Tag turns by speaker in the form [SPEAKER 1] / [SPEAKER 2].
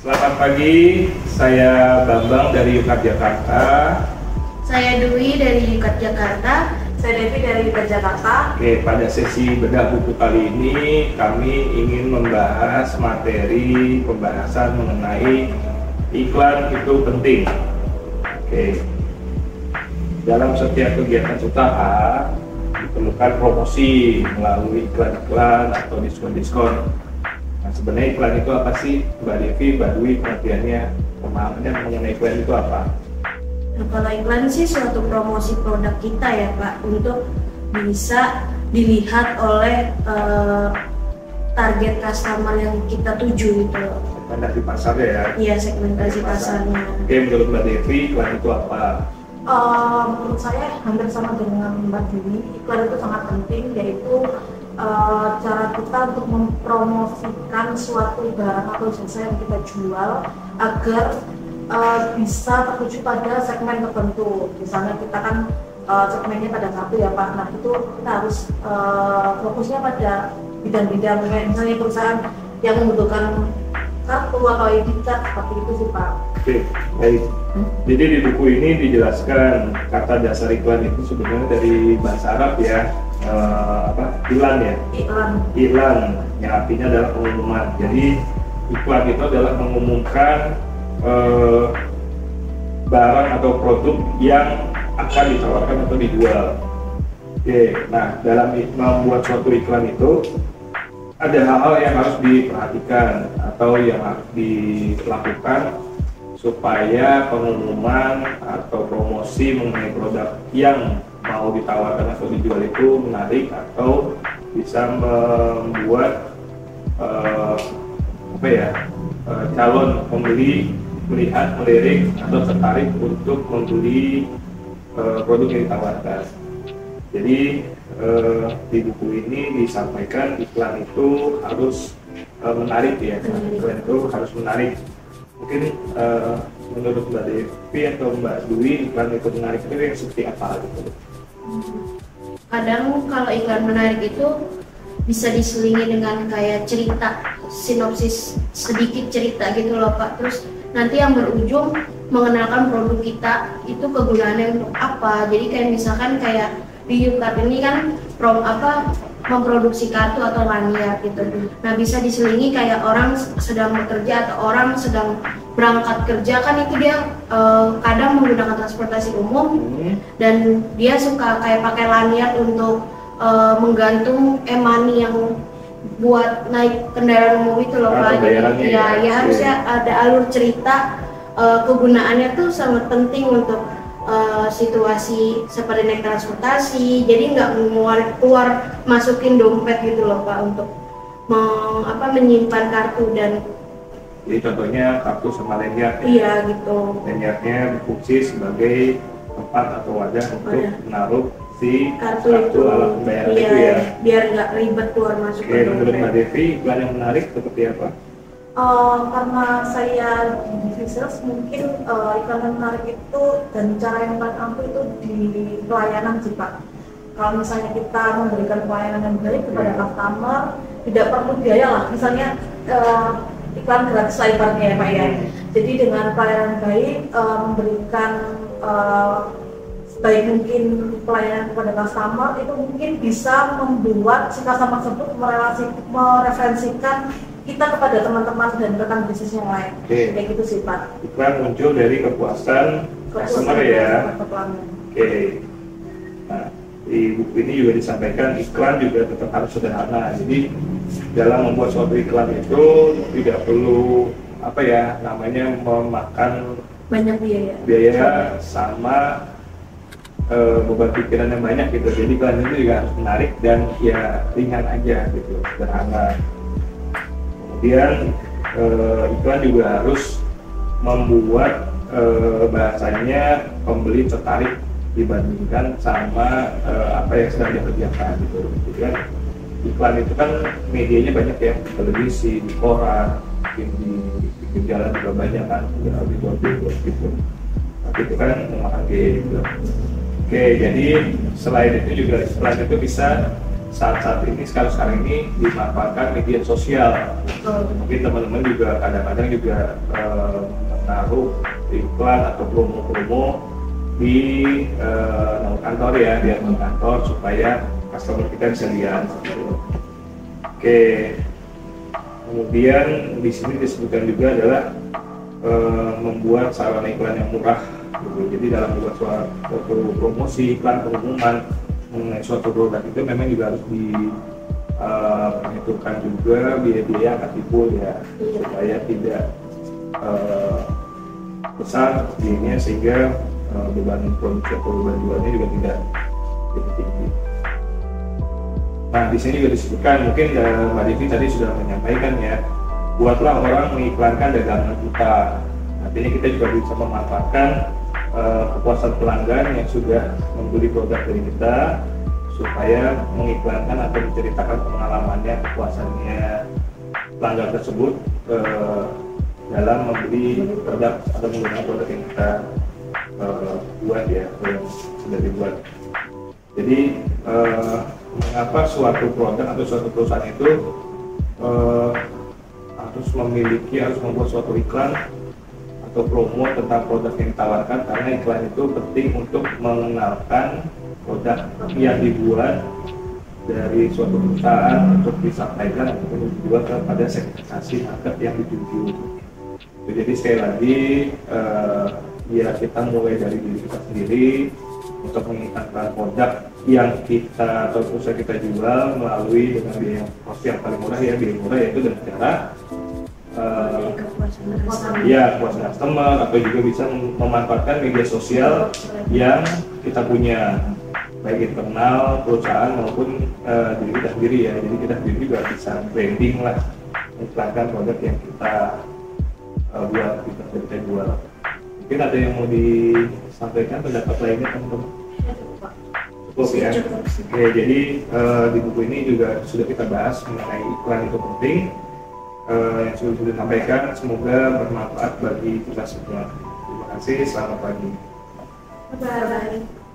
[SPEAKER 1] Selamat pagi, saya Bambang dari UKAD Jakarta.
[SPEAKER 2] Saya Dwi dari UKAD Jakarta. Saya Devi dari UKAD Jakarta.
[SPEAKER 1] Oke, pada sesi bedah buku kali ini kami ingin membahas materi pembahasan mengenai iklan itu penting. Oke, dalam setiap kegiatan usaha diperlukan promosi melalui iklan-iklan atau diskon-diskon. Nah, sebenarnya iklan itu apa sih, Mbak Devi, Mbak Dwi, pengertiannya, pemahamannya mengenai iklan itu apa?
[SPEAKER 2] Nah, kalau iklan sih suatu promosi produk kita ya Pak, untuk bisa dilihat oleh target customer yang kita tuju gitu.
[SPEAKER 1] Segmentasi pasarnya ya?
[SPEAKER 2] Iya, segmentasi pasarnya.
[SPEAKER 1] Oke, menurut Mbak Devi, iklan itu apa?
[SPEAKER 2] Menurut saya hampir sama dengan Mbak Dwi, iklan itu sangat penting, yaitu cara kita untuk mempromosikan suatu barang atau jasa yang kita jual agar bisa tertuju pada segmen tertentu. Misalnya kita kan segmennya pada satu ya Pak, nah itu kita harus fokusnya pada bidang-bidang kayak misalnya perusahaan yang membutuhkan kartu atau ID card, seperti itu sih Pak.
[SPEAKER 1] Oke, baik. Jadi di buku ini dijelaskan kata dasar iklan itu sebenarnya dari bahasa Arab ya, iklan ya? Iklan, yang artinya adalah pengumuman. Jadi iklan itu adalah mengumumkan barang atau produk yang akan ditawarkan atau dijual. Oke, nah dalam membuat suatu iklan itu ada hal-hal yang harus diperhatikan atau yang harus dilakukan supaya pengumuman atau promosi mengenai produk yang mau ditawarkan atau dijual itu menarik atau bisa membuat calon pembeli melirik atau tertarik untuk membeli produk yang ditawarkan. Jadi di buku ini disampaikan iklan itu harus menarik ya, iklan itu harus menarik. Mungkin menurut Mbak Devi atau Mbak Dwi, iklan itu menarik itu yang seperti apa gitu?
[SPEAKER 2] Kadang kalau iklan menarik itu bisa diselingi dengan kayak cerita, sinopsis sedikit cerita gitu loh Pak. Terus nanti yang berujung mengenalkan produk kita itu kegunaannya untuk apa. Jadi kayak misalkan kayak di UKAD ini kan memproduksi kartu atau lanyard gitu. Nah bisa diselingi kayak orang sedang bekerja atau orang sedang berangkat kerja kan, itu dia kadang menggunakan transportasi umum dan dia suka kayak pakai lanyard untuk menggantung e-money yang buat naik kendaraan umum itu loh Pak. Ya harusnya ada alur cerita, kegunaannya tuh sangat penting untuk situasi seperti naik transportasi, jadi nggak keluar masukin dompet gitu loh Pak untuk menyimpan kartu. Dan
[SPEAKER 1] jadi contohnya kartu sama lanyard ya?
[SPEAKER 2] Iya gitu.
[SPEAKER 1] Lanyardnya berfungsi sebagai tempat atau wadah untuk menaruh si kartu alat pembayaran itu ya?
[SPEAKER 2] Biar nggak ribet keluar masuk ke dompet.
[SPEAKER 1] Menurut Mbak Devi, iklan yang menarik seperti apa?
[SPEAKER 2] Karena saya di sales, mungkin iklan yang menarik itu dan cara yang paling ampuh itu di pelayanan sih Pak. Kalau misalnya kita memberikan pelayanan yang baik kepada customer, tidak perlu biaya lah, misalnya iklan gratis ibaratnya ya Pak ya. Jadi dengan pelayanan baik, memberikan sebaik mungkin pelayanan kepada customer, itu mungkin bisa membuat si customer tersebut mereferensikan kita kepada teman-teman dan rekan bisnis yang lain. Kayak gitu sih Pak.
[SPEAKER 1] Iklan muncul dari kepuasan customer ya. Oke. Nah, di buku ini juga disampaikan iklan juga tetap harus sederhana. Jadi dalam membuat suatu iklan itu tidak perlu memakan
[SPEAKER 2] banyak
[SPEAKER 1] biaya sama beban pikiran yang banyak gitu. Jadi iklan itu juga harus menarik dan ya ringan aja gitu, sederhana. Kemudian iklan juga harus membuat bahasanya pembeli tertarik dibandingkan sama apa yang sedang dikerjakan gitu. Jadi kan iklan itu kan medianya banyak ya, televisi, di koran, mungkin di jalan juga banyak kan, di billboard gitu. Tapi itu kan memakan biaya juga. Oke, jadi selain itu juga iklan itu bisa saat-saat ini sekarang ini dimanfaatkan media sosial. Mungkin teman-teman juga kadang-kadang juga menaruh iklan atau promo-promo di kantor ya, di kantor supaya customer kita bisa lihat. Oke, kemudian di sini disebutkan juga adalah membuat sarana iklan yang murah. Jadi dalam membuat suatu promosi, iklan, pengumuman mengenai suatu produk itu memang juga harus diperhitungkan juga biaya-biaya yang akan timbul ya, supaya tidak besar sepertinya, sehingga beban produksi atau beban jualnya juga tidak tinggi. Nah, di sini juga disebutkan, mungkin Mbak Devi tadi sudah menyampaikan ya, buatlah orang mengiklankan dagangan kita. Artinya kita juga bisa memanfaatkan kepuasan pelanggan yang sudah membeli produk dari kita, supaya mengiklankan atau menceritakan pengalamannya, kepuasannya pelanggan tersebut dalam membeli produk atau menggunakan produk yang kita buat ya, yang sudah dibuat. Jadi mengapa suatu produk atau suatu perusahaan itu harus membuat suatu iklan atau promo tentang produk yang ditawarkan, karena iklan itu penting untuk mengenalkan produk yang dibuat dari suatu perusahaan untuk disampaikan atau dijual kepada segmentasi market yang dituju. Jadi sekali lagi ya, kita mulai dari diri kita sendiri untuk mengiklankan produk yang kita atau usaha kita jual melalui dengan biaya cost yang paling murah ya, biaya murah, yaitu dengan cara kepuasan customer, atau juga bisa memanfaatkan media sosial yang kita punya, baik internal perusahaan maupun diri kita sendiri ya. Jadi kita sendiri juga bisa branding lah, mengiklankan produk yang kita buat, kita jual. Mungkin ada yang mau disampaikan pendapat lainnya teman-teman? Cukup ya. Oke, jadi di buku ini juga sudah kita bahas mengenai iklan itu penting, yang sudah disampaikan. Semoga bermanfaat bagi kita semua. Terima kasih, selamat pagi.
[SPEAKER 2] Bye-bye.